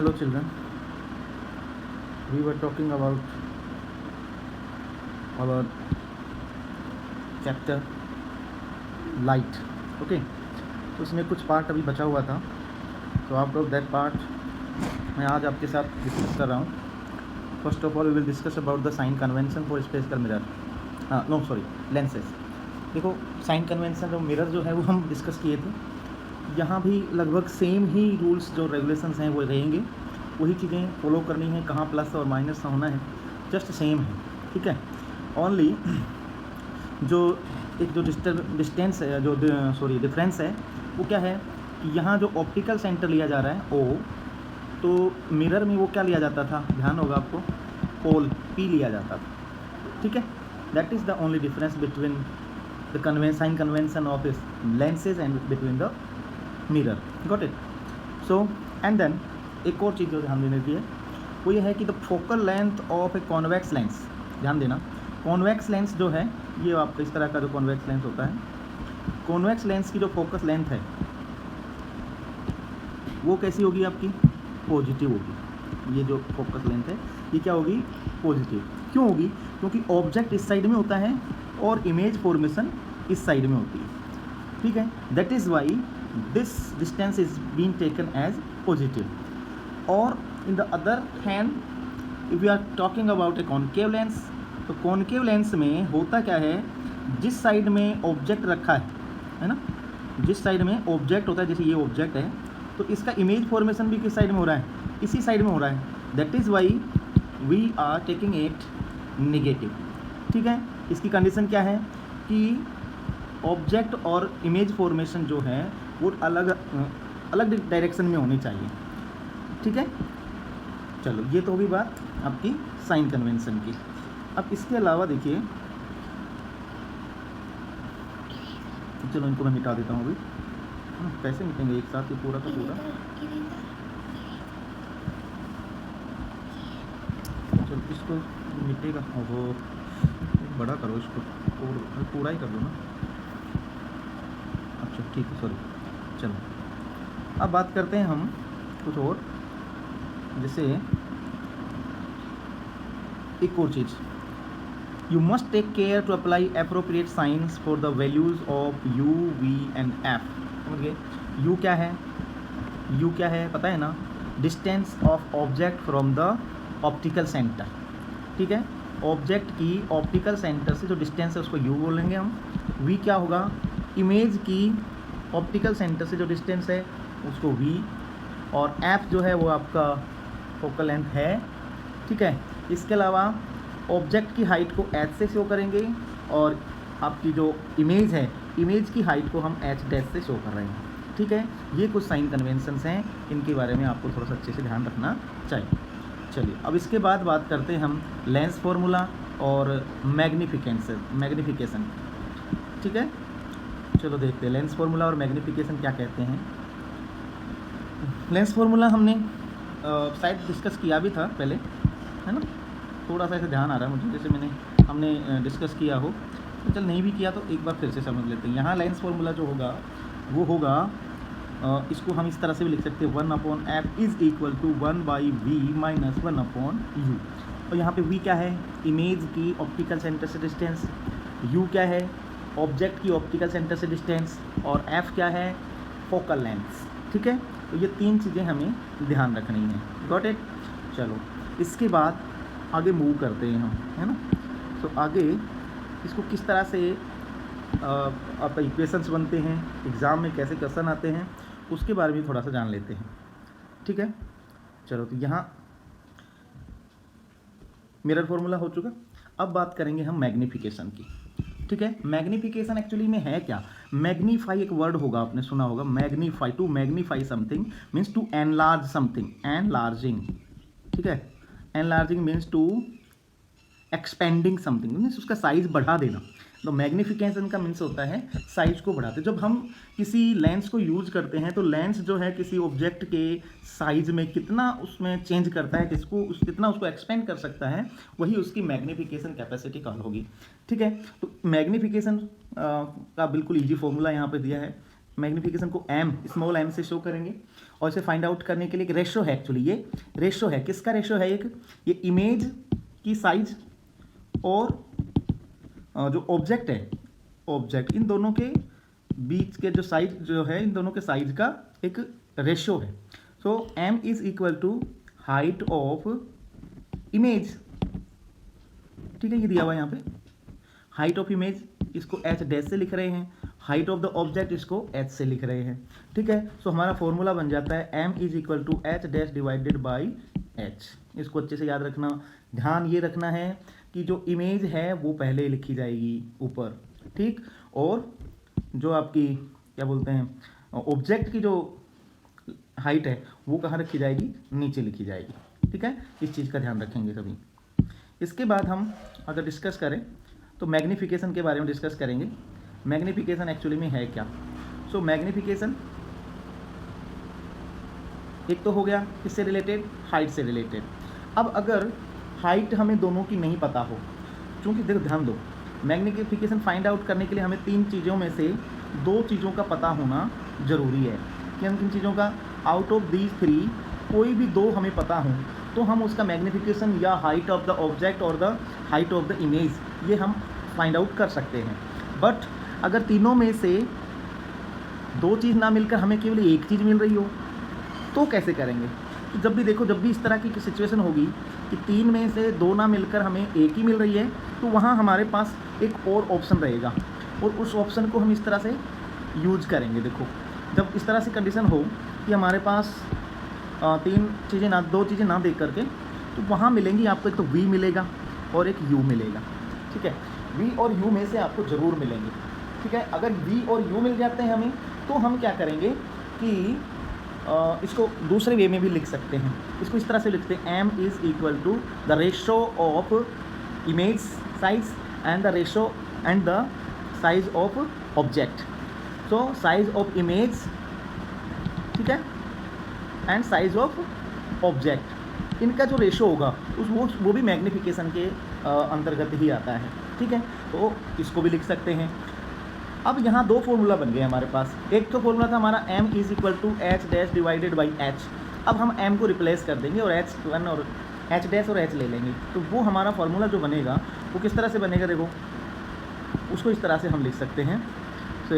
Hello children, we were talking about our chapter light. Okay, तो उसमें कुछ part अभी बचा हुआ था, तो आउट ऑफ दैट पार्ट मैं आज आपके साथ डिस्कस कर रहा हूँ. First of all we will discuss about the sign convention for spherical mirror. Lenses. देखो, साइन कन्वेंशन जो मिरर जो है वो हम डिस्कस किए थे. यहाँ भी लगभग सेम ही रूल्स जो रेगुलेशंस हैं वो रहेंगे, वही चीज़ें फॉलो करनी है. कहाँ प्लस और माइनस होना है जस्ट सेम है, ठीक है. ओनली जो एक जो डिस्टेंस है, जो डिफरेंस है वो क्या है कि यहाँ जो ऑप्टिकल सेंटर लिया जा रहा है ओ, तो मिरर में वो क्या लिया जाता था, ध्यान होगा आपको, पोल पी लिया जाता था, ठीक है. That is the only difference between the sign convention of this lenses and between the mirror. Got it. So and then एक और चीज़ जो ध्यान देने की है वो ये है कि the focal length of a convex lens. ध्यान देना, कॉन्वेक्स लेंस जो है ये आपका इस तरह का जो कॉन्वेक्स लेंस होता है, कॉन्वेक्स लेंस की जो फोकस लेंथ है वो कैसी होगी आपकी, पॉजिटिव होगी. ये जो फोकस लेंथ है ये क्या होगी, पॉजिटिव. क्यों होगी, क्योंकि ऑब्जेक्ट इस साइड में होता है और इमेज फॉर्मेशन इस साइड में होती है, ठीक है. That is Y this distance is being taken as positive. Or in the other hand, if we are talking about a concave lens, तो कॉन्केव लेंस में होता क्या है, जिस साइड में ऑब्जेक्ट रखा है ना, जिस साइड में ऑब्जेक्ट होता है, जैसे ये ऑब्जेक्ट है तो इसका इमेज फॉर्मेशन भी किस साइड में हो रहा है, इसी साइड में हो रहा है. That is why we are taking it negative, ठीक है. इसकी कंडीशन क्या है कि ऑब्जेक्ट और इमेज फॉर्मेशन जो है वो अलग अलग डायरेक्शन में होनी चाहिए, ठीक है. चलो, ये तो होगी बात आपकी साइन कन्वेंशन की. अब इसके अलावा देखिए, चलो इनको मैं मिटा देता हूँ अभी. कैसे मिटेंगे एक साथ ये पूरा का पूरा. चलो इसको मिटेगा, वो बड़ा करो इसको, पूरा ही कर दो ना. अच्छा ठीक है, सॉरी. चलो अब बात करते हैं हम कुछ और, जैसे एक और चीज़. You must take care to apply appropriate signs for the values of u, v and f. समझ गए. यू क्या है, यू क्या है पता है ना, distance of object from the optical centre, ठीक है. ऑब्जेक्ट की ऑप्टिकल सेंटर से जो डिस्टेंस है उसको यू बोलेंगे हम. वी क्या होगा, इमेज की ऑप्टिकल सेंटर से जो डिस्टेंस है उसको v, और f जो है वो आपका फोकल लेंथ है, ठीक है. इसके अलावा ऑब्जेक्ट की हाइट को h से शो करेंगे और आपकी जो इमेज है, इमेज की हाइट को हम h डैश से शो कर रहे हैं, ठीक है. ये कुछ साइन कन्वेंशंस हैं, इनके बारे में आपको थोड़ा सा अच्छे से ध्यान रखना चाहिए. चलिए अब इसके बाद बात करते हैं हम लेंस फार्मूला और मैग्निफिकेशन, ठीक है. चलो देखते हैं लेंस फार्मूला और मैग्निफिकेशन क्या कहते हैं. लेंस फार्मूला हमने शायद डिस्कस किया भी था पहले, है ना. थोड़ा सा ऐसे ध्यान आ रहा है मुझे जैसे हमने डिस्कस किया हो, तो चल नहीं भी किया तो एक बार फिर से समझ लेते हैं. यहाँ लेंस फार्मूला जो होगा वो होगा, इसको हम इस तरह से भी लिख सकते हैं, 1/f is equal to 1/v minus 1/u. और यहाँ पे v क्या है, इमेज की ऑप्टिकल सेंटर से डिस्टेंस, u क्या है, ऑब्जेक्ट की ऑप्टिकल सेंटर से डिस्टेंस, और f क्या है, फोकल लेंथ, ठीक है. तो ये तीन चीज़ें हमें ध्यान रखनी है. Got it. चलो इसके बाद आगे मूव करते हैं हम, है ना. तो आगे इसको किस तरह से आपका इक्वेशंस बनते हैं, एग्ज़ाम में कैसे क्वेश्चन आते हैं, उसके बारे में थोड़ा सा जान लेते हैं, ठीक है. चलो तो यहाँ मिरर फॉर्मूला हो चुका. अब बात करेंगे हम मैग्निफिकेशन की, ठीक है. मैग्निफिकेशन एक्चुअली में है क्या, मैग्नीफाई एक वर्ड होगा, आपने सुना होगा, magnify. To magnify something means to enlarge something, enlarging, ठीक है. Enlarging means to expanding something, means उसका साइज बढ़ा देना. तो मैग्निफिकेशन का मीन्स होता है साइज को बढ़ाते. जब हम किसी लेंस को यूज करते हैं तो लेंस जो है किसी ऑब्जेक्ट के साइज में कितना उसमें चेंज करता है, कितना उसको एक्सपेंड कर सकता है, वही उसकी मैग्निफिकेशन कैपेसिटी कॉल होगी, ठीक है. तो मैग्निफिकेशन का बिल्कुल ईजी फॉर्मूला यहाँ पे दिया है. मैग्निफिकेशन को m, स्मॉल m से शो करेंगे और इसे फाइंड आउट करने के लिए एक रेशो है, एक्चुअली ये रेशो है, किसका रेशो है, एक ये इमेज की साइज और जो ऑब्जेक्ट है, ऑब्जेक्ट, इन दोनों के बीच के जो साइज जो है, इन दोनों के साइज का एक रेशो है। So m is equal to height of image, ठीक है, ये दिया हुआ है यहाँ पे हाइट ऑफ इमेज, इसको h डैश से लिख रहे हैं, हाइट ऑफ द ऑब्जेक्ट इसको h से लिख रहे हैं, ठीक है। सो हमारा फॉर्मूला बन जाता है m is equal to h dash divided by h। इसको अच्छे से याद रखना, ध्यान ये रखना है कि जो इमेज है वो पहले लिखी जाएगी ऊपर, ठीक, और जो आपकी क्या बोलते हैं ऑब्जेक्ट की जो हाइट है वो कहाँ रखी जाएगी, नीचे लिखी जाएगी, ठीक है। इस चीज़ का ध्यान रखेंगे सभी। इसके बाद हम अगर डिस्कस करें तो मैग्नीफिकेशन के बारे में डिस्कस करेंगे। मैग्नीफिकेशन एक्चुअली में है क्या। सो मैग्नीफिकेशन एक तो हो गया किससे रिलेटेड, हाइट से रिलेटेड। अब अगर हाइट हमें दोनों की नहीं पता हो, क्योंकि देखो ध्यान दो, मैग्नीफिकेशन फाइंड आउट करने के लिए हमें 3 चीज़ों में से 2 चीज़ों का पता होना ज़रूरी है। किन किन चीज़ों का, आउट ऑफ दीज 3 कोई भी 2 हमें पता हो तो हम उसका मैग्नीफिकेशन या हाइट ऑफ द ऑब्जेक्ट और the height of the image ये हम फाइंड आउट कर सकते हैं। बट अगर तीनों में से 2 चीज़ ना मिलकर हमें केवल एक चीज़ मिल रही हो तो कैसे करेंगे। तो जब भी देखो, जब भी इस तरह की सिचुएशन होगी कि 3 में से 2 ना मिलकर हमें एक ही मिल रही है, तो वहाँ हमारे पास एक और ऑप्शन रहेगा और उस ऑप्शन को हम इस तरह से यूज करेंगे। देखो जब इस तरह से कंडीशन हो कि हमारे पास 2 चीज़ें ना देख करके, तो वहाँ मिलेंगी आपको, एक तो v मिलेगा और एक u मिलेगा, ठीक है। v और u में से आपको ज़रूर मिलेंगे, ठीक है। अगर v और u मिल जाते हैं हमें, तो हम क्या करेंगे कि इसको दूसरे वे में भी लिख सकते हैं। इसको इस तरह से लिखते हैं, m is equal to the ratio of image size and the ratio and the size of object. So size of image, ठीक है, एंड साइज ऑफ ऑब्जेक्ट, इनका जो रेशो होगा वो भी मैग्नीफिकेशन के अंतर्गत ही आता है, ठीक है। तो इसको भी लिख सकते हैं। अब यहाँ 2 फॉर्मूला बन गए हमारे पास। एक तो फॉर्मूला था हमारा m is equal to h dash divided by h। अब हम m को रिप्लेस कर देंगे और h1 और h डैश और h ले लेंगे, तो वो हमारा फॉर्मूला जो बनेगा वो किस तरह से बनेगा, देखो उसको इस तरह से हम लिख सकते हैं। तो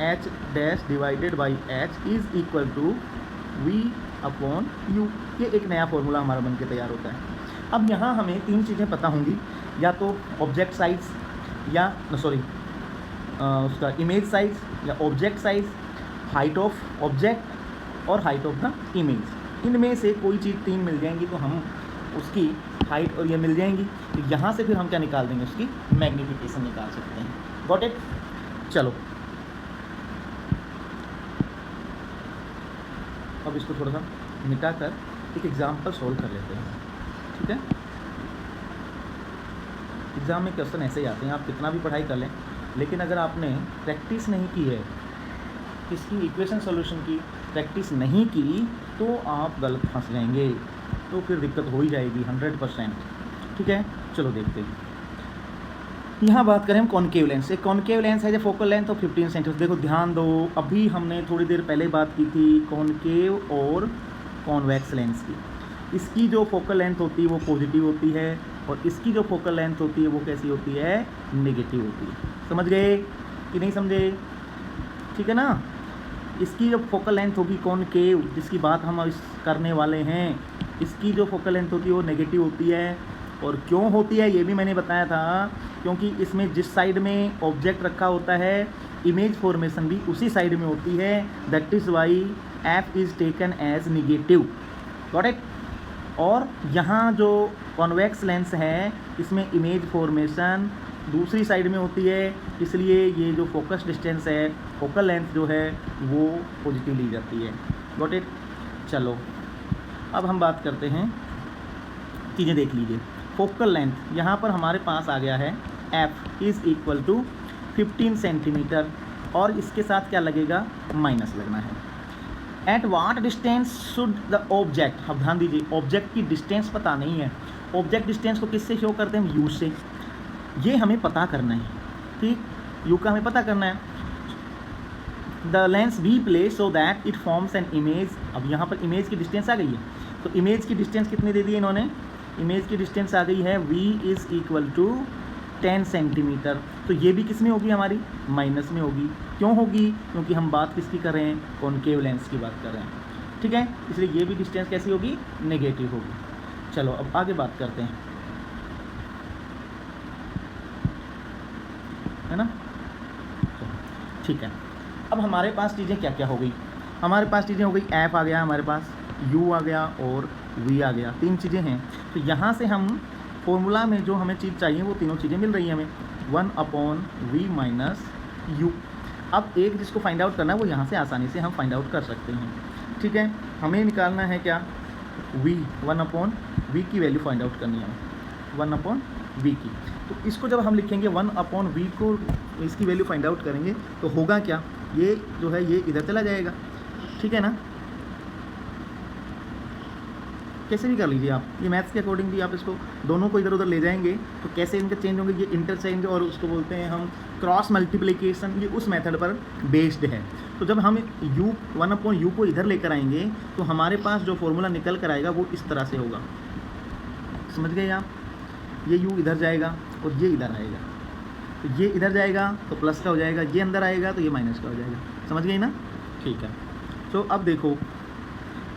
h dash divided by h is equal to v upon u। ये एक नया फॉर्मूला हमारा बन के तैयार होता है। अब यहाँ हमें 3 चीज़ें पता होंगी, या तो ऑब्जेक्ट साइज या उसका इमेज साइज या object size, height of object और हाइट ऑफ द इमेज। इनमें से कोई चीज़ 3 मिल जाएंगी तो हम उसकी हाइट और ये मिल जाएंगी, तो यहाँ से फिर हम क्या निकाल देंगे, उसकी मैग्नीफिकेशन निकाल सकते हैं। Got it. चलो अब इसको थोड़ा सा मिटा कर एक एग्जाम्पल सोल्व कर लेते हैं, ठीक है। एग्ज़ाम में क्वेश्चन ऐसे ही आते हैं, आप कितना भी पढ़ाई कर लें, लेकिन अगर आपने प्रैक्टिस नहीं की है, इसकी इक्वेशन सॉल्यूशन की प्रैक्टिस नहीं की, तो आप गलत फंस जाएंगे, तो फिर दिक्कत हो ही जाएगी 100%, ठीक है। चलो देखते हैं। यहाँ बात करें हम कॉन्केव लेंस। एक कॉन्केव लेंस है जो फोकल लेंथ ऑफ 15 सेंटीमीटर। देखो ध्यान दो, अभी हमने थोड़ी देर पहले बात की थी कॉन्केव और कॉन्वेक्स लेंस की। इसकी जो फोकल लेंथ होती है वो पॉजिटिव होती है और इसकी जो फोकल लेंथ होती है वो कैसी होती है, नेगेटिव होती है। समझ गए कि नहीं समझे, ठीक है ना। इसकी जो फोकल लेंथ होगी कॉन्केव, जिसकी बात हम इस करने वाले हैं, इसकी जो फोकल लेंथ होती है वो नेगेटिव होती है। और क्यों होती है ये भी मैंने बताया था, क्योंकि इसमें जिस साइड में ऑब्जेक्ट रखा होता है इमेज फॉर्मेशन भी उसी साइड में होती है। That is why F is taken as negative. Got it. और यहाँ जो कॉन्वेक्स लेंस है इसमें इमेज फॉर्मेशन दूसरी साइड में होती है, इसलिए ये जो फोकस डिस्टेंस है, फोकल लेंथ जो है वो पॉजिटिव ली जाती है। Got it. चलो अब हम बात करते हैं, चीज़ें देख लीजिए। फोकल लेंथ यहाँ पर हमारे पास आ गया है f is equal to 15 centimetre और इसके साथ क्या लगेगा, माइनस लगना है। At what distance should the object, अब ध्यान दीजिए ऑब्जेक्ट की डिस्टेंस पता नहीं है। ऑब्जेक्ट डिस्टेंस को किससे शो करते हैं, यू से। ये हमें पता करना है, ठीक, यू का हमें पता करना है। The lens we place so that it forms an image. अब यहाँ पर इमेज की डिस्टेंस आ गई है, तो इमेज की डिस्टेंस कितनी दे दी इन्होंने, इमेज की डिस्टेंस आ गई है v is equal to 10 centimetre. तो ये भी किस में होगी, हमारी माइनस में होगी। क्यों होगी, क्योंकि हम बात किसकी कर रहे हैं, कॉनकेव लेंस की बात कर रहे हैं, ठीक है, इसलिए ये भी डिस्टेंस कैसी होगी, नेगेटिव होगी। चलो अब आगे बात करते हैं, है ना, ठीक है। अब हमारे पास चीज़ें क्या क्या हो गई, हमारे पास चीज़ें हो गई, एफ आ गया हमारे पास, यू आ गया और वी आ गया, तीन चीज़ें हैं। तो यहाँ से हम फॉर्मूला में जो हमें चीज़ चाहिए वो तीनों चीज़ें मिल रही हैं हमें, 1/v माइनस यू। अब एक जिसको फाइंड आउट करना है वो यहाँ से आसानी से हम फाइंड आउट कर सकते हैं, ठीक है। हमें निकालना है क्या, v, 1/v की वैल्यू फाइंड आउट करनी है, 1/v की। तो इसको जब हम लिखेंगे 1/v को, इसकी वैल्यू फाइंड आउट करेंगे तो होगा क्या, ये जो है ये इधर चला जाएगा, ठीक है ना, कैसे भी कर लीजिए आप, ये मैथ्स के अकॉर्डिंग भी आप इसको दोनों को इधर उधर ले जाएंगे तो कैसे इनके चेंज होंगे, ये इंटरचेंज और उसको बोलते हैं हम क्रॉस मल्टीप्लिकेशन, ये उस मेथड पर बेस्ड है। तो जब हम u 1/u को इधर लेकर आएंगे तो हमारे पास जो फॉर्मूला निकल कर आएगा वो इस तरह से होगा, समझ गए आप, ये u इधर जाएगा और ये इधर आएगा, तो ये इधर जाएगा तो प्लस का हो जाएगा, ये अंदर आएगा तो ये माइनस का हो जाएगा, समझ गए ना, ठीक है। तो अब देखो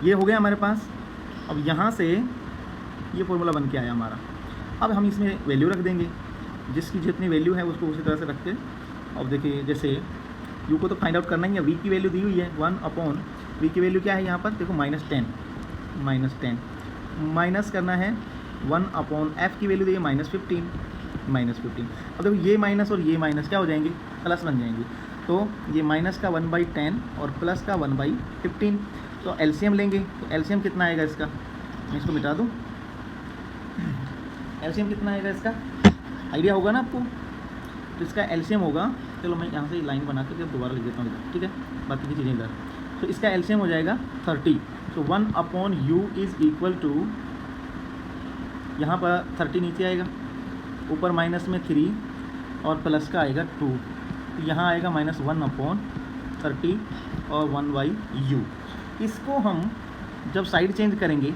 ये हो गया हमारे पास। अब यहाँ से ये फॉर्मूला बन के आया हमारा, अब हम इसमें वैल्यू रख देंगे, जिसकी जितनी वैल्यू है उसको उसी तरह से रखते हैं। अब देखिए जैसे u को तो फाइंड आउट करना ही है, v की वैल्यू दी हुई है 1/v की वैल्यू क्या है यहाँ पर देखो -10 माइनस करना है 1/f की वैल्यू दी है -15। अब देखो ये माइनस और ये माइनस क्या हो जाएंगे, प्लस बन जाएंगे, तो ये माइनस का 1/10 और प्लस का 1/15, तो एलसीएम लेंगे, तो एलसीएम कितना आएगा इसका, मैं इसको मिटा दूँ, एलसीएम कितना आएगा इसका, आइडिया होगा ना आपको, तो इसका एलसीएम होगा, चलो मैं यहाँ से लाइन बना के दोबारा लिख देता हूँ इधर, ठीक है, बाकी की चीज़ें इधर। तो इसका एलसीएम हो जाएगा 30, तो 1/u इज़ इक्वल टू, यहाँ पर 30 नीचे आएगा, ऊपर माइनस में 3 और प्लस का आएगा 2, तो यहाँ आएगा -1/30 और 1/u। इसको हम जब साइड चेंज करेंगे,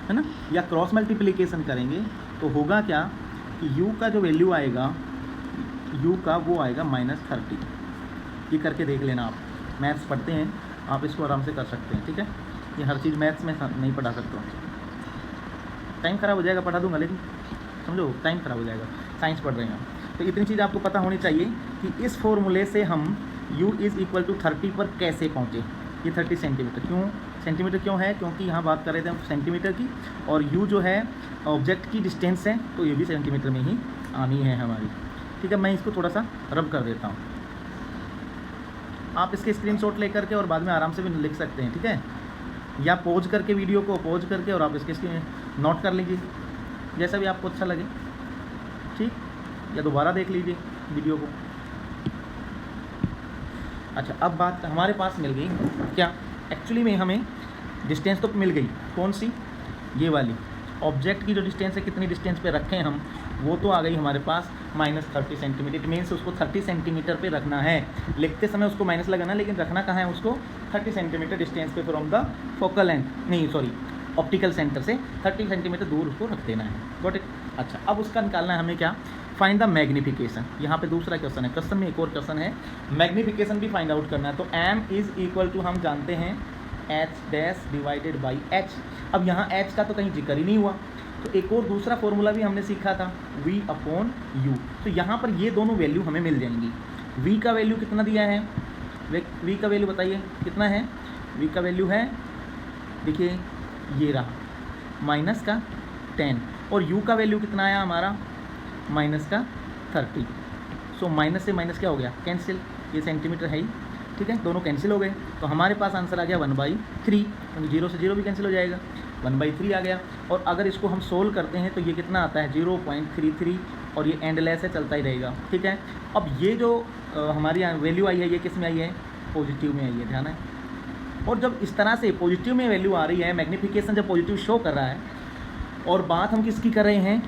है ना, या क्रॉस मल्टीप्लिकेशन करेंगे तो होगा क्या कि u का जो वैल्यू आएगा, u का वो आएगा -30। ये करके देख लेना, आप मैथ्स पढ़ते हैं, आप इसको आराम से कर सकते हैं, ठीक है। ये हर चीज़ मैथ्स में नहीं पढ़ा सकता हूँ, टाइम ख़राब हो जाएगा, पढ़ा दूंगा लेकिन समझो टाइम ख़राब हो जाएगा, साइंस पढ़ रहे हैं हम। तो इतनी चीज़ आपको पता होनी चाहिए कि इस फॉर्मूले से हम u इज़ इक्वल टू 30 पर कैसे पहुँचे। ये 30 सेंटीमीटर क्यों है, क्योंकि यहाँ बात कर रहे थे हम सेंटीमीटर की, और u जो है ऑब्जेक्ट की डिस्टेंस है, तो ये भी सेंटीमीटर में ही आनी है हमारी, ठीक है। मैं इसको थोड़ा सा रब कर देता हूँ, आप इसके स्क्रीनशॉट लेकर के और बाद में आराम से भी लिख सकते हैं, ठीक है, या पॉज करके वीडियो को पॉज करके और आप इसके नोट कर लीजिए, जैसा भी आपको अच्छा लगे, ठीक, या दोबारा देख लीजिए वीडियो को। अच्छा, अब बात हमारे पास मिल गई क्या, एक्चुअली में हमें डिस्टेंस तो मिल गई, कौन सी, ये वाली ऑब्जेक्ट की जो डिस्टेंस है, कितनी डिस्टेंस पे रखें हम, वो तो आ गई हमारे पास -30 सेंटीमीटर। इट मीन्स उसको 30 सेंटीमीटर पे रखना है, लिखते समय उसको माइनस लगाना, लेकिन रखना कहाँ है उसको, 30 सेंटीमीटर डिस्टेंस पे फ्रॉम द फोकल एंड, नहीं सॉरी ऑप्टिकल सेंटर से 30 सेंटीमीटर दूर उसको रख देना है, गॉट इट। अच्छा, अब उसका निकालना है हमें क्या, फाइंड द मैग्नीफिकेशन। यहाँ पे दूसरा क्वेश्चन है, क्वेश्चन में एक और क्वेश्चन है, मैग्नीफिकेशन भी फाइंड आउट करना है। तो m इज़ इक्वल टू हम जानते हैं h/h। अब यहाँ h का तो कहीं जिक्र ही नहीं हुआ, तो एक और दूसरा फॉर्मूला भी हमने सीखा था v/u। तो यहाँ पर ये दोनों वैल्यू हमें मिल जाएंगी। v का वैल्यू कितना दिया है, v का वैल्यू बताइए कितना है, v का वैल्यू है, देखिए ये रहा माइनस का 10, और u का वैल्यू कितना आया हमारा, माइनस का 30। सो माइनस से माइनस क्या हो गया, कैंसिल, ये सेंटीमीटर है ही, ठीक है, दोनों कैंसिल हो गए, तो हमारे पास आंसर आ गया 1/3, क्योंकि 0 से 0 भी कैंसिल हो जाएगा, 1/3 आ गया। और अगर इसको हम सोल्व करते हैं तो ये कितना आता है 0.33, और ये एंडलेस है, चलता ही रहेगा, ठीक है। अब ये जो हमारी वैल्यू आई है, ये किस में आई है, पॉजिटिव में आई है, ध्यान है। और जब इस तरह से पॉजिटिव में वैल्यू आ रही है, मैग्नीफिकेशन जब पॉजिटिव शो कर रहा है, और बात हम किसकी कर रहे हैं,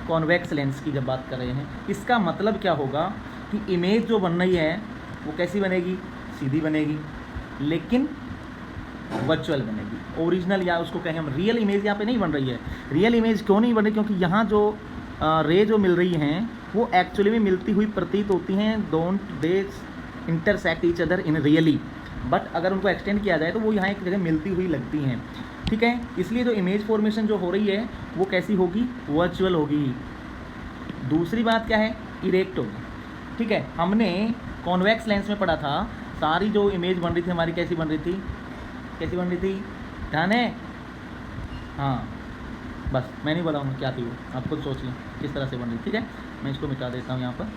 कॉन्वेक्स लेंस की जब बात कर रहे हैं, इसका मतलब क्या होगा कि इमेज जो बन रही है वो कैसी बनेगी, सीधी बनेगी, लेकिन वर्चुअल बनेगी। ओरिजिनल या उसको कहें हम रियल इमेज यहाँ पे नहीं बन रही है। रियल इमेज क्यों नहीं बन रही? क्योंकि यहाँ जो रे जो मिल रही हैं वो एक्चुअली में मिलती हुई प्रतीत होती हैं, don't they intersect each other in really, but अगर उनको एक्सटेंड किया जाए तो वो यहाँ एक जगह मिलती हुई लगती हैं, ठीक है। इसलिए जो इमेज फॉर्मेशन जो हो रही है वो कैसी होगी? वर्चुअल होगी। दूसरी बात क्या है? इरेक्ट होगी, ठीक है। हमने कॉन्वेक्स लेंस में पढ़ा था, सारी जो इमेज बन रही थी हमारी कैसी बन रही थी? कैसी बन रही थी? ध्यान है? हाँ, बस मैं नहीं बताऊँगा क्या थी वो, आप खुद सोच लें किस तरह से बन रही, ठीक है। मैं इसको मिटा देता हूँ यहाँ पर।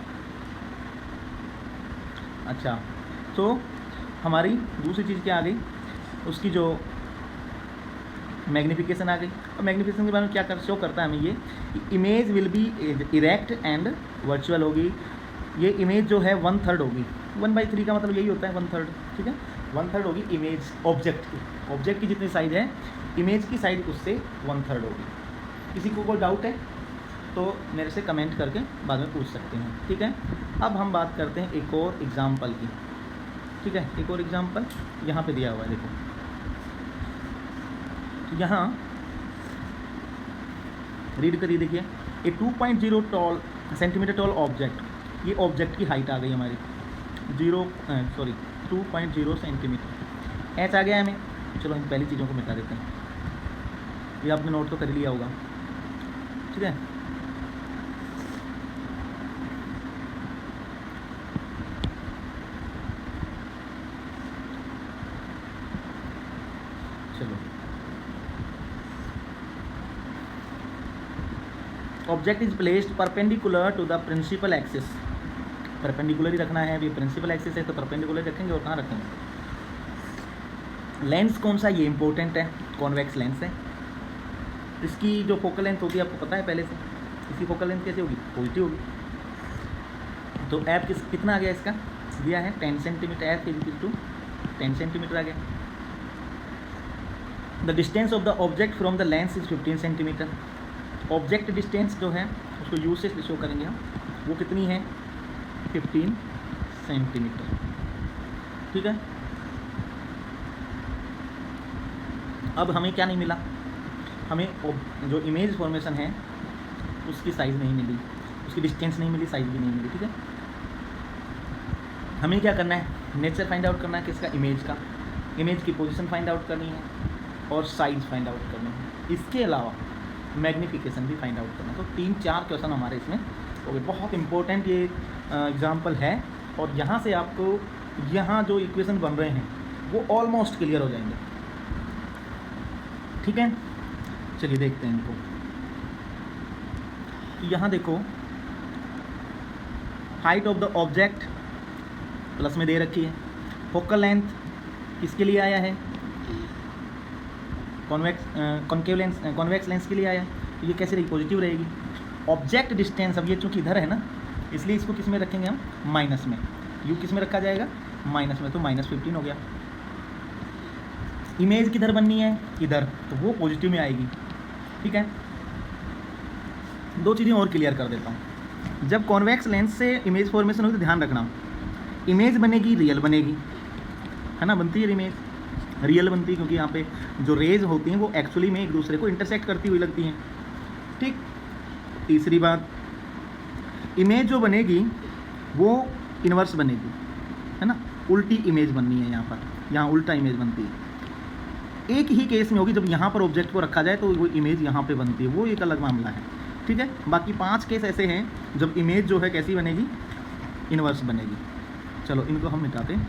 अच्छा, तो हमारी दूसरी चीज़ क्या आ गई? उसकी जो मैग्नीफिकेशन आ गई। और मैग्नीफिकेशन के बारे में क्या शो करता है हमें ये? Image will be erect and virtual होगी। ये इमेज जो है 1/3 होगी। 1/3 का मतलब यही होता है 1/3, ठीक है। 1/3 होगी इमेज ऑब्जेक्ट की। ऑब्जेक्ट की जितनी साइज है इमेज की साइज उससे 1/3 होगी। किसी को कोई डाउट है तो मेरे से कमेंट करके बाद में पूछ सकते हैं, ठीक है। अब हम बात करते हैं एक और एग्जाम्पल की, ठीक है। एक और एग्जाम्पल यहाँ पे दिया हुआ है, देखो। तो यहाँ रीड करिए, देखिए। ए 2.0 सेंटीमीटर टॉल ऑब्जेक्ट, ये ऑब्जेक्ट की हाइट आ गई हमारी 2.0 सेंटीमीटर। एच आ गया हमें। चलो हम पहली चीज़ों को मिटा देते हैं। ये आपने नोट तो कर लिया होगा, ठीक है। चलो, object is placed perpendicular to the principal axis. Perpendicular ही रखना है, अभी प्रिंसिपल एक्सिस है तो परपेंडिकुलर रखेंगे, और कहाँ रखेंगे? लेंस कौन सा? ये इंपॉर्टेंट है, कॉन्वेक्स लेंस है। इसकी जो फोकल लेंथ होती है आपको पता है पहले से। इसकी फोकल लेंथ कैसी होगी? पॉजिटिव होगी। तो एफ कितना आ गया? इसका दिया है 10 centimetre. F is to 10 centimetre आ गया। The distance of the object from the lens is 15 centimetre. Object distance जो है उसको यू से शो करेंगे हम, वो कितनी है? 15 सेंटीमीटर, ठीक है। अब हमें क्या नहीं मिला? हमें जो इमेज फॉर्मेशन है उसकी साइज़ नहीं मिली, उसकी डिस्टेंस नहीं मिली, साइज़ भी नहीं मिली, ठीक है। हमें क्या करना है? नेचर फाइंड आउट करना है किसका? इमेज का। इमेज की पोजीशन फाइंड आउट करनी है और साइज़ फाइंड आउट करनी है। इसके अलावा मैग्नीफिकेशन भी फाइंड आउट करना है। तो 3-4 क्वेश्चन हमारे इसमें हो गए। बहुत इंपॉर्टेंट ये एग्जाम्पल है, और यहाँ से आपको यहाँ जो इक्वेशन बन रहे हैं वो ऑलमोस्ट क्लियर हो जाएंगे, ठीक है। चलिए देखते हैं इनको। यहाँ देखो, height of the object plus में दे रखी है। फोकल लेंथ किसके लिए आया है? कॉन्वेक्स लेंस के लिए आया है। तो ये कैसे रहेगी? पॉजिटिव रहेगी। ऑब्जेक्ट डिस्टेंस, अब ये चूँकि इधर है ना, इसलिए इसको किस में रखेंगे हम? माइनस में। यू किस में रखा जाएगा? माइनस में। तो -15 हो गया। इमेज किधर बननी है? इधर, तो वो पॉजिटिव में आएगी, ठीक है। दो चीज़ें और क्लियर कर देता हूँ। जब कॉन्वेक्स लेंस से इमेज फॉर्मेशन हो तो ध्यान रखना, इमेज बनेगी रियल बनेगी, है ना। बनती है इमेज रियल बनती है, क्योंकि यहाँ पे जो रेज होती हैं वो एक्चुअली में एक दूसरे को इंटरसेक्ट करती हुई लगती हैं, ठीक। तीसरी बात, इमेज जो बनेगी वो इन्वर्स बनेगी, है ना। उल्टी इमेज बननी है यहाँ पर, यहाँ उल्टा इमेज बनती है। एक ही केस में होगी जब यहाँ पर ऑब्जेक्ट को रखा जाए तो वो इमेज यहाँ पे बनती है, वो एक अलग मामला है, ठीक है। बाकी 5 केस ऐसे हैं जब इमेज जो है कैसी बनेगी? इन्वर्स बनेगी। चलो इनको हम मिटाते हैं।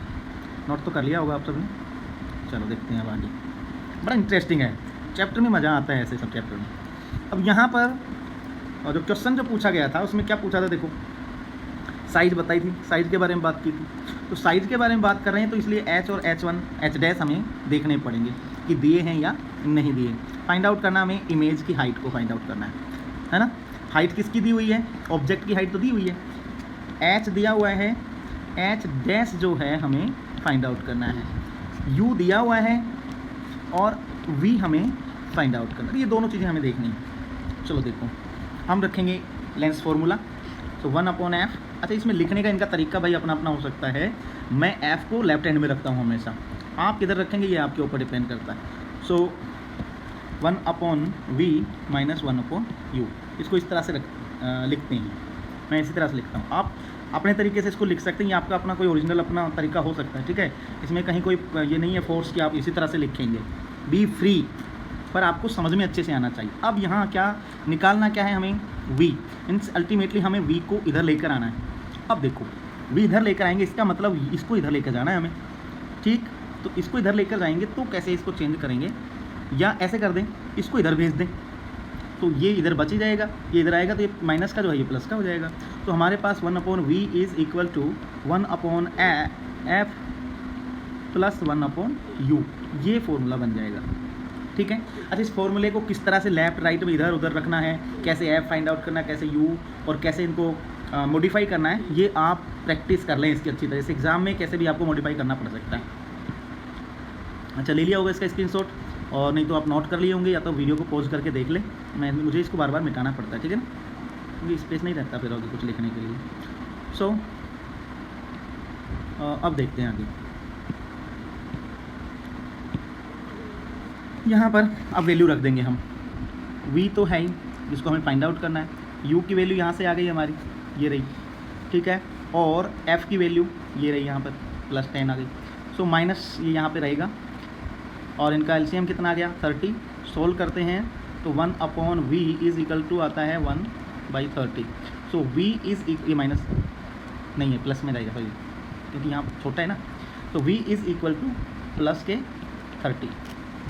नोट तो कर लिया होगा आप सबने। चलो देखते हैं अब आगे। बड़ा इंटरेस्टिंग है, चैप्टर में मज़ा आता है ऐसे सब चैप्टर में। अब यहाँ पर और जो क्वेश्चन जो पूछा गया था उसमें क्या पूछा था? देखो, साइज़ बताई थी, साइज़ के बारे में बात की थी। तो साइज़ के बारे में बात कर रहे हैं तो इसलिए H और H' हमें देखने पड़ेंगे कि दिए हैं या नहीं दिए। फाइंड आउट करना हमें इमेज की हाइट को फाइंड आउट करना है ना। हाइट किसकी दी हुई है? ऑब्जेक्ट की हाइट तो दी हुई है। H दिया हुआ है, H' जो है हमें फाइंड आउट करना है। U दिया हुआ है और V हमें फाइंड आउट करना है। ये दोनों चीज़ें हमें देखनी है। चलो देखो, हम रखेंगे लेंस फॉर्मूला। तो 1/f अच्छा, इसमें लिखने का इनका तरीका भाई अपना अपना हो सकता है। मैं एफ को लेफ्ट हैंड में रखता हूँ हमेशा, आप किधर रखेंगे ये आपके ऊपर डिपेंड करता है। सो 1/v माइनस 1/u, इसको इस तरह से लिखते हैं, मैं इसी तरह से लिखता हूँ। आप अपने तरीके से इसको लिख सकते हैं, आपका अपना कोई ओरिजिनल अपना तरीका हो सकता है, ठीक है। इसमें कहीं कोई ये नहीं है फोर्स कि आप इसी तरह से लिखेंगे, बी फ्री, पर आपको समझ में अच्छे से आना चाहिए। अब यहाँ क्या निकालना क्या है हमें, v, मीन्स अल्टीमेटली हमें v को इधर लेकर आना है। अब देखो v इधर लेकर आएंगे, इसका मतलब इसको इधर लेकर जाना है हमें, ठीक। तो इसको इधर लेकर जाएंगे तो कैसे इसको चेंज करेंगे, या ऐसे कर दें, इसको इधर भेज दें, तो ये इधर बच ही जाएगा, ये इधर आएगा तो ये माइनस का जो है ये प्लस का हो जाएगा। तो हमारे पास 1/v is equal to 1/f plus 1/u, ये फॉर्मूला बन जाएगा, ठीक है। अच्छा, इस फॉर्मूले को किस तरह से लेफ्ट राइट में इधर उधर रखना है, कैसे एफ फाइंड आउट करना है, कैसे यू, और कैसे इनको मॉडिफाई करना है, ये आप प्रैक्टिस कर लें इसकी अच्छी तरह से। एग्जाम में कैसे भी आपको मॉडिफाई करना पड़ सकता है। अच्छा, ले लिया होगा इसका स्क्रीनशॉट, और नहीं तो आप नोट कर लिए होंगे, या तो वीडियो को पॉज करके देख लें। मुझे इसको बार बार मिटाना पड़ता है, ठीक है ना, क्योंकि स्पेस नहीं रहता फिर आगे कुछ लिखने के लिए। सो अब देखते हैं आगे। यहाँ पर अब वैल्यू रख देंगे हम, v तो है ही जिसको हमें फाइंड आउट करना है, u की वैल्यू यहाँ से आ गई हमारी, ये रही, ठीक है, और f की वैल्यू ये रही यहाँ पर +10 आ गई। सो माइनस ये यहाँ पे रहेगा, और इनका एलसीएम कितना आ गया 30। सोल्व करते हैं तो 1/v इज़ इक्वल टू आता है 1/30। सो v इज़, ये माइनस नहीं है, प्लस में रहेगा सॉरी, क्योंकि यहाँ छोटा है ना। तो v is equal two plus के 30।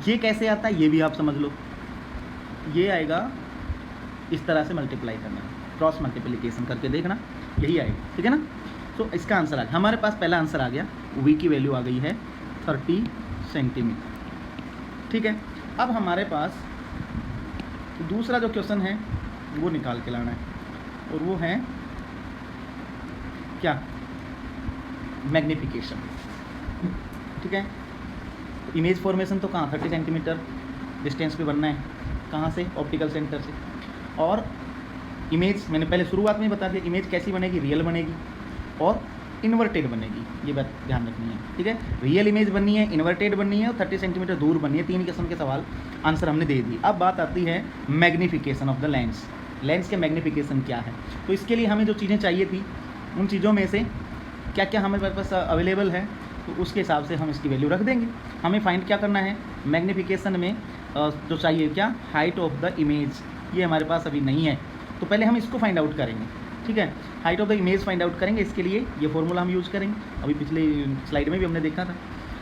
ये कैसे आता है ये भी आप समझ लो, ये आएगा इस तरह से मल्टीप्लाई करना, क्रॉस मल्टीप्लिकेशन करके देखना, यही आएगा, ठीक है ना। तो इसका आंसर आ गया हमारे पास, पहला आंसर आ गया, v की वैल्यू आ गई है 30 सेंटीमीटर, ठीक है। अब हमारे पास दूसरा जो क्वेश्चन है वो निकाल के लाना है, और वो है क्या, मैग्नीफिकेशन, ठीक है। इमेज फॉर्मेशन तो कहाँ 30 सेंटीमीटर डिस्टेंस पे बनना है, कहाँ से, ऑप्टिकल सेंटर से। और इमेज मैंने पहले शुरुआत में बता दिया, इमेज कैसी बनेगी, रियल बनेगी और इन्वर्टेड बनेगी, ये बात ध्यान रखनी है, ठीक है। रियल इमेज बननी है, इन्वर्टेड बननी है और 30 सेंटीमीटर दूर बननी है। 3 किस्म के सवाल आंसर हमने दे दिए। अब बात आती है magnification of the lens, lens के मैग्नीफिकेशन क्या है। तो इसके लिए हमें जो चीज़ें चाहिए थी, उन चीज़ों में से क्या क्या हमारे पास अवेलेबल है, तो उसके हिसाब से हम इसकी वैल्यू रख देंगे। हमें फाइंड क्या करना है, मैग्नीफिकेशन में जो चाहिए क्या, हाइट ऑफ द इमेज, ये हमारे पास अभी नहीं है, तो पहले हम इसको फाइंड आउट करेंगे, ठीक है। Height of the image find out करेंगे, इसके लिए ये फॉर्मूला हम यूज़ करेंगे, अभी पिछले स्लाइड में भी हमने देखा था,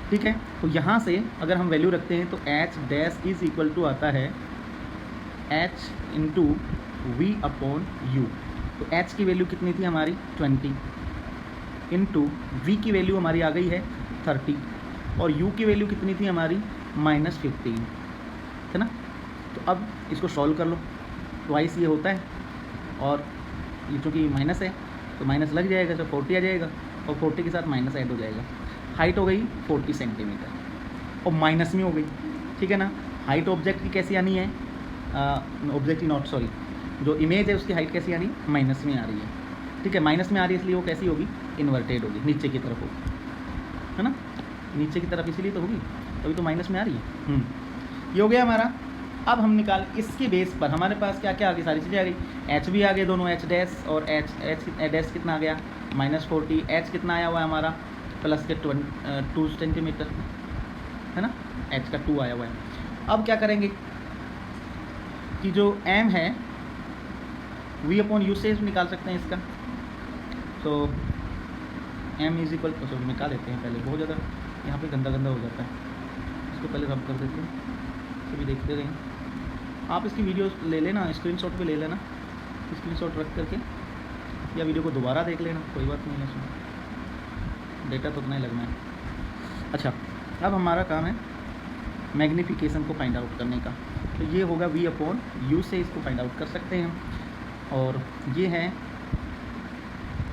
ठीक है। तो यहाँ से अगर हम वैल्यू रखते हैं तो h dash is equal to आता है h इंटू v/u। तो h की वैल्यू कितनी थी हमारी 20, इंटू v की वैल्यू हमारी आ गई है 30, और u की वैल्यू कितनी थी हमारी -15, है ना। तो अब इसको सॉल्व कर लो, ट्वाइस ये होता है, और ये चूँकि माइनस है तो माइनस लग जाएगा, तो 40 आ जाएगा, और 40 के साथ माइनस ऐड हो जाएगा। हाइट हो गई 40 सेंटीमीटर, और माइनस में हो गई, ठीक है ना। हाइट ऑब्जेक्ट की कैसी आनी है, ऑब्जेक्ट की नॉट सॉरी, जो इमेज है उसकी हाइट कैसी आ रही है, माइनस में आ रही है, ठीक है। माइनस में आ रही है इसलिए वो कैसी होगी, इन्वर्टेड होगी, नीचे की तरफ होगी, है ना, नीचे की तरफ इसलिए तो होगी, तभी तो माइनस में आ रही है। ये हो गया हमारा। अब हम निकाल, इसके बेस पर हमारे पास क्या क्या आ गई, सारी चीज़ें आ गई, एच भी आ गए दोनों, एच डैश और एच डैश कितना आ गया -40, एच कितना आया हुआ है हमारा प्लस के 2 सेंटीमीटर, है ना, एच का 2 आया हुआ है। अब क्या करेंगे कि जो एम है v/u से निकाल सकते हैं इसका, तो m इज इक्वल तो निकाल लेते हैं पहले, बहुत ज़्यादा यहाँ पे गंदा गंदा हो जाता है, इसको पहले रब कर देते हैं, तो भी देखते रहें आप। इसकी वीडियो ले लेना, स्क्रीनशॉट पे ले लेना, स्क्रीनशॉट रख करके, या वीडियो को दोबारा देख लेना, कोई बात नहीं है, इसमें डेटा तो उतना ही लगना है। अच्छा, अब हमारा काम है मैग्नीफिकेशन को फाइंड आउट करने का, तो ये होगा v/u से इसको फाइंड आउट कर सकते हैं हम। और ये है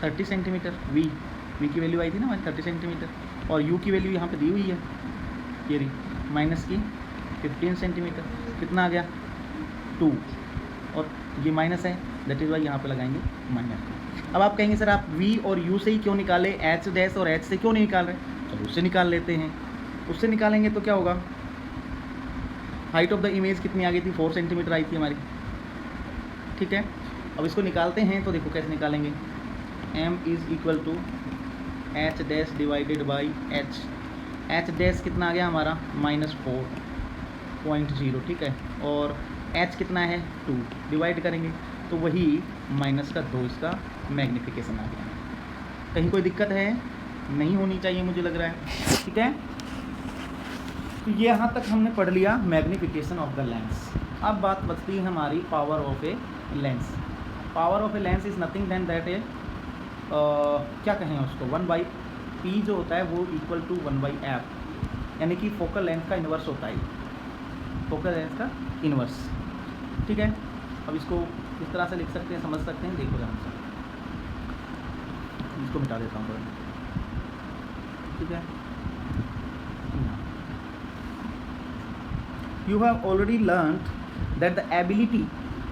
30 सेंटीमीटर, v की वैल्यू आई थी ना हमारी 30 सेंटीमीटर, और u की वैल्यू यहाँ पे दी हुई है, ये रही माइनस की 15 सेंटीमीटर, कितना आ गया 2, और ये माइनस है दैट इज़ वाई यहाँ पे लगाएंगे माइनस। अब आप कहेंगे सर आप v और u से ही क्यों निकाले, h डैश और h से क्यों नहीं निकाल रहे? चलो उससे निकाल लेते हैं। उससे निकालेंगे तो क्या होगा, हाइट ऑफ द इमेज कितनी आ गई थी, 4 सेंटीमीटर आई थी हमारी, ठीक है। अब इसको निकालते हैं तो देखो कैसे निकालेंगे, m is equal to h dash divided by h dash कितना आ गया हमारा -4.0, ठीक है, और h कितना है 2, डिवाइड करेंगे तो वही -2 इसका मैग्नीफिकेशन आ गया। कहीं कोई दिक्कत है? नहीं होनी चाहिए मुझे लग रहा है, ठीक है। तो ये यहाँ तक हमने पढ़ लिया मैग्नीफिकेशन ऑफ द लेंस। अब बात बचती है हमारी power of a lens. Power of a lens is nothing than that a क्या कहें उसको, 1/p जो होता है वो इक्वल टू 1/f, यानी कि फोकल लेंथ का इन्वर्स होता है, फोकल लेंथ का इन्वर्स, ठीक है। अब इसको इस तरह से लिख सकते हैं, समझ सकते हैं, देखो ध्यान से, इसको मिटा देता हूँ, ठीक है। You have already learned that the ability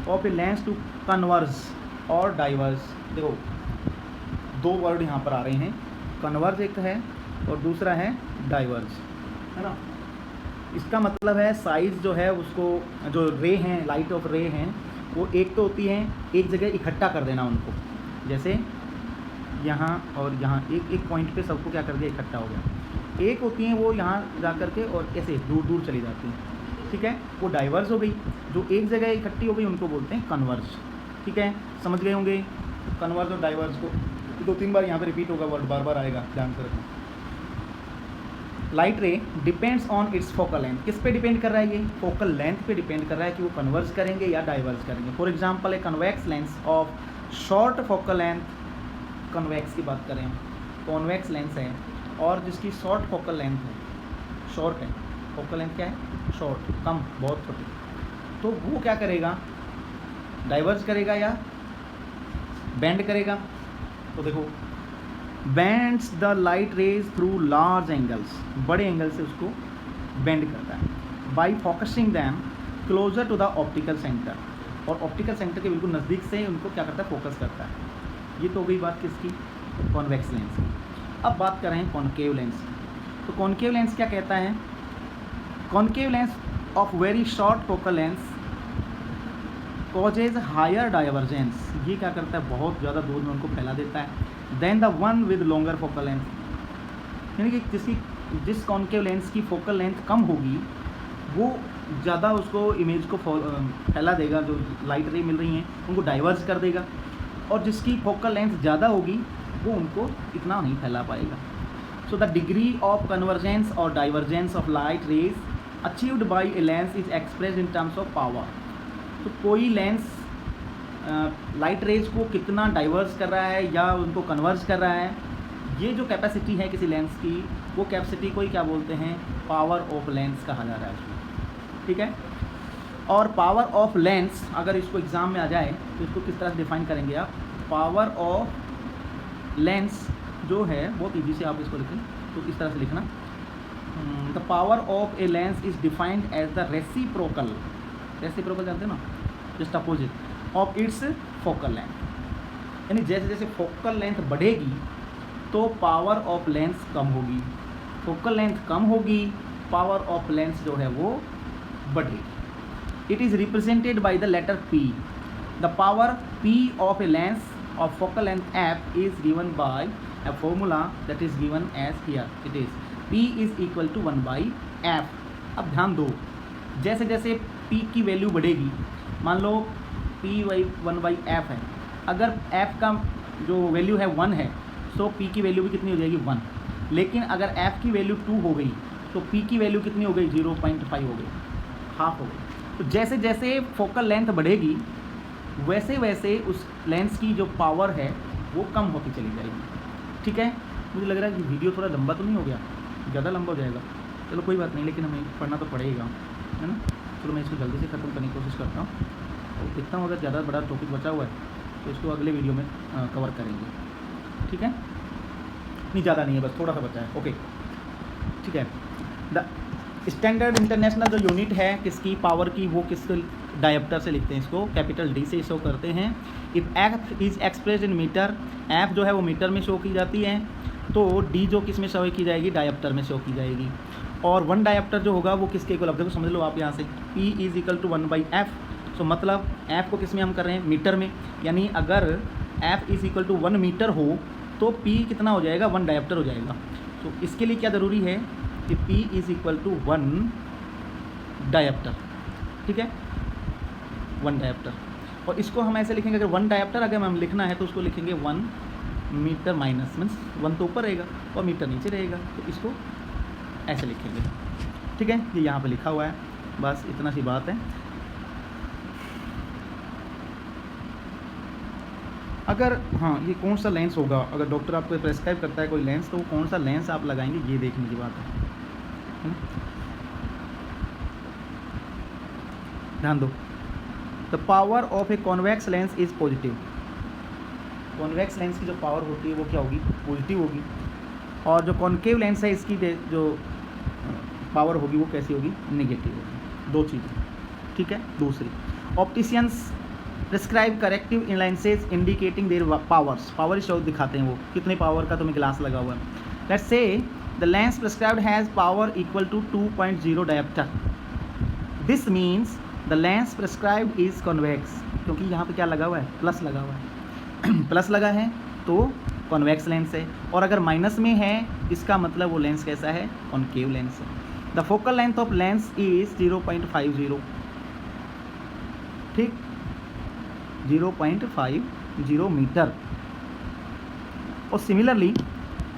of a lens to converge or diverge, देखो दो वर्ड यहाँ पर आ रहे हैं, कन्वर्ज एक है और दूसरा है डाइवर्ज, है ना। इसका मतलब है साइज़ जो है उसको, जो रे हैं, लाइट ऑफ रे हैं, वो एक तो होती हैं एक जगह इकट्ठा कर देना उनको, जैसे यहाँ और यहाँ एक पॉइंट पे सबको क्या कर दिया, इकट्ठा हो गया। एक होती हैं वो यहाँ जा कर के और ऐसे दूर दूर चली जाती हैं, ठीक है, वो डाइवर्स हो गई। जो एक जगह इकट्ठी हो गई उनको बोलते हैं कन्वर्ज, ठीक है, समझ गए होंगे कन्वर्ज और डाइवर्स को। 2-3 बार यहाँ पे रिपीट होगा वर्ड, बार बार आएगा, ध्यान से रखना। लाइट रे depends on it's focal length, किस पे डिपेंड कर रहा है ये, फोकल लेंथ पे डिपेंड कर रहा है कि वो कन्वर्ज करेंगे या डाइवर्स करेंगे। For example a convex lens of short focal length, convex की बात करें, कॉन्वेक्स लेंस है और जिसकी शॉर्ट फोकल लेंथ है, शॉर्ट है, फोकल लेंथ क्या है, शॉर्ट, कम, बहुत छोटी, तो वो क्या करेगा, डाइवर्ज करेगा या बेंड करेगा। तो देखो bends the light rays through large angles, बड़े एंगल से उसको बेंड करता है, by focusing them closer to the optical centre, और ऑप्टिकल सेंटर के बिल्कुल नज़दीक से उनको क्या करता है, फोकस करता है। ये तो हो गई बात किसकी, कॉन्वेक्स लेंस की। अब बात कर रहे हैं कॉनकेव लेंस की। तो कॉनकेव लेंस क्या कहता है, concave lens of very short focal lens causes higher divergence, ये क्या करता है, बहुत ज़्यादा दूर में उनको फैला देता है, then the one with longer focal length, यानी कि जिस कॉनकेव लेंस की फोकल लेंथ कम होगी वो ज़्यादा उसको इमेज को फैला देगा, जो लाइट रे मिल रही हैं उनको डाइवर्ज कर देगा, और जिसकी फोकल लेंथ ज़्यादा होगी वो उनको इतना नहीं फैला पाएगा। So the degree of convergence और divergence of light rays achieved by a lens is expressed in terms of power. तो कोई लेंस लाइट रेज को कितना डाइवर्स कर रहा है या उनको कन्वर्ज कर रहा है, ये जो कैपेसिटी है किसी लेंस की, वो कैपेसिटी को ही क्या बोलते हैं, पावर ऑफ लेंस कहा जा रहा है उसको, ठीक है। और पावर ऑफ लेंस अगर इसको एग्ज़ाम में आ जाए तो इसको किस तरह से डिफाइन करेंगे आप, पावर ऑफ लेंस जो है बहुत ईजी से आप इसको लिखें तो इस तरह से लिखना, the power of a lens is defined as the reciprocal, reciprocal जानते हैं ना, just opposite of its focal length, यानी जैसे जैसे फोकल लेंथ बढ़ेगी तो पावर ऑफ लेंस कम होगी, फोकल लेंथ कम होगी, पावर ऑफ लेंस जो है वो बढ़ेगी। It is represented by the letter P। The power P of a lens of focal length f is given by a formula that is given as here, it is P is equal to 1/f। अब ध्यान दो, जैसे जैसे P की value बढ़ेगी, मान लो P 1/f है, अगर f का जो वैल्यू है 1 है तो P की वैल्यू भी कितनी हो जाएगी 1, लेकिन अगर f की वैल्यू 2 हो गई तो P की वैल्यू कितनी हो गई 0.5 हो गई, हाफ हो गई। तो जैसे जैसे फोकल लेंथ बढ़ेगी वैसे वैसे उस लेंस की जो पावर है वो कम होती चली जाएगी, ठीक है। मुझे लग रहा है कि वीडियो थोड़ा लंबा तो नहीं हो गया, ज़्यादा लंबा हो जाएगा, चलो कोई बात नहीं, लेकिन हमें पढ़ना तो पड़ेगा, है ना। चलो मैं इसको जल्दी से ख़त्म करने की कोशिश करता हूँ और देखता हूँ अगर ज़्यादा बड़ा टॉपिक बचा हुआ है तो इसको अगले वीडियो में कवर करेंगे, ठीक है। नहीं ज़्यादा नहीं है, बस थोड़ा सा बचा है, ओके, ठीक है। द स्टैंडर्ड इंटरनेशनल जो यूनिट है किसकी, पावर की, वो किस डायप्टर से लिखते हैं इसको, कैपिटल डी से शो करते हैं। If F is expressed in metre, F जो है वो मीटर में शो की जाती है, तो डी जो किस में शो की जाएगी, डायप्टर में शो की जाएगी। और वन डायप्टर जो होगा वो किसके इक्वल, अब देखो समझ लो आप यहाँ से, P is equal to 1/f। So मतलब f को किस में हम कर रहे हैं, मीटर में, यानी अगर f is equal to 1 metre हो तो P कितना हो जाएगा, 1 डायप्टर हो जाएगा। तो इसके लिए क्या ज़रूरी है कि P is equal to 1 dioptre, ठीक है, 1 डायप्टर। और इसको हम ऐसे लिखेंगे, अगर 1 डायप्टर अगर हम लिखना है तो उसको लिखेंगे 1 मीटर माइनस, मीन्स 1 तो ऊपर रहेगा और मीटर नीचे रहेगा, तो इसको ऐसे लिखेंगे, ठीक है। ये यहाँ पे लिखा हुआ है, बस इतना सी बात है। अगर हाँ ये कौन सा लेंस होगा, अगर डॉक्टर आपको प्रेस्क्राइब करता है कोई लेंस, तो वो कौन सा लेंस आप लगाएंगे ये देखने की बात है। ध्यान दो, the power of a convex lens is positive. Convex lens की जो पावर होती है वो क्या होगी, पॉजिटिव होगी। और जो कॉन्केव लेंस है इसकी जो पावर होगी वो कैसी होगी, नेगेटिव होगी। दो चीज़ें, ठीक है। दूसरी, opticians prescribe corrective lenses indicating there powers, power show दिखाते हैं वो कितने पावर का तुम्हें ग्लास लगा हुआ है। Let's say the lens prescribed has power equal to 2.0 dioptre, this means the lens prescribed is convex, क्योंकि यहाँ पे क्या लगा हुआ है, प्लस लगा हुआ है प्लस लगा है तो कॉन्वेक्स लेंस है, और अगर माइनस में है इसका मतलब वो लेंस कैसा है, कॉन्केव लेंस है। The focal length of lens is 0.50, ठीक, 0.50 मीटर। और similarly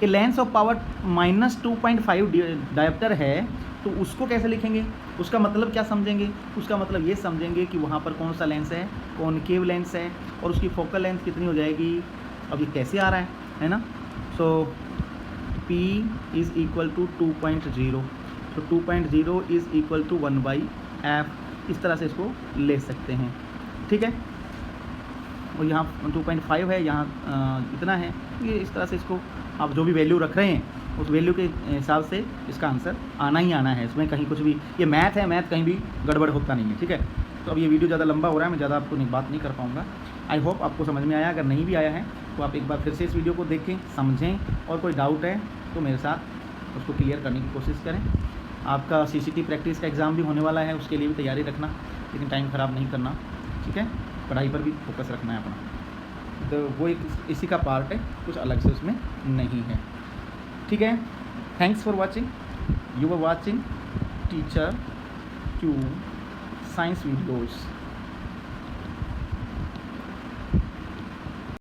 a lens of power -2.5 dioptre है, तो उसको कैसे लिखेंगे, उसका मतलब क्या समझेंगे, उसका मतलब ये समझेंगे कि वहाँ पर कौन सा लेंस है, कॉनकेव लेंस है, और उसकी फोकल लेंथ कितनी हो जाएगी। अब ये कैसे आ रहा है ना। सो P इज़ इक्वल टू 2.0, तो 2.0 इज़ इक्वल टू 1/f, इस तरह से इसको ले सकते हैं, ठीक है। और यहाँ 2.5 है, यहाँ इतना है, ये इस तरह से इसको आप जो भी वैल्यू रख रहे हैं उस वैल्यू के हिसाब से इसका आंसर आना ही आना है, इसमें कहीं कुछ भी, ये मैथ है, मैथ कहीं भी गड़बड़ होता नहीं है, ठीक है। तो अब ये वीडियो ज़्यादा लंबा हो रहा है, मैं ज़्यादा आपको बात नहीं कर पाऊँगा। आई होप आपको समझ में आया, अगर नहीं भी आया है तो आप एक बार फिर से इस वीडियो को देखें, समझें, और कोई डाउट है तो मेरे साथ उसको क्लियर करने की कोशिश करें। आपका CCT प्रैक्टिस का एग्ज़ाम भी होने वाला है, उसके लिए भी तैयारी रखना, लेकिन टाइम ख़राब नहीं करना, ठीक है। पढ़ाई पर भी फोकस रखना है अपना, तो वो एक इसी का पार्ट है, कुछ अलग से उसमें नहीं है, ठीक है। Thanks for watching, you are watching teacher 2 science videos.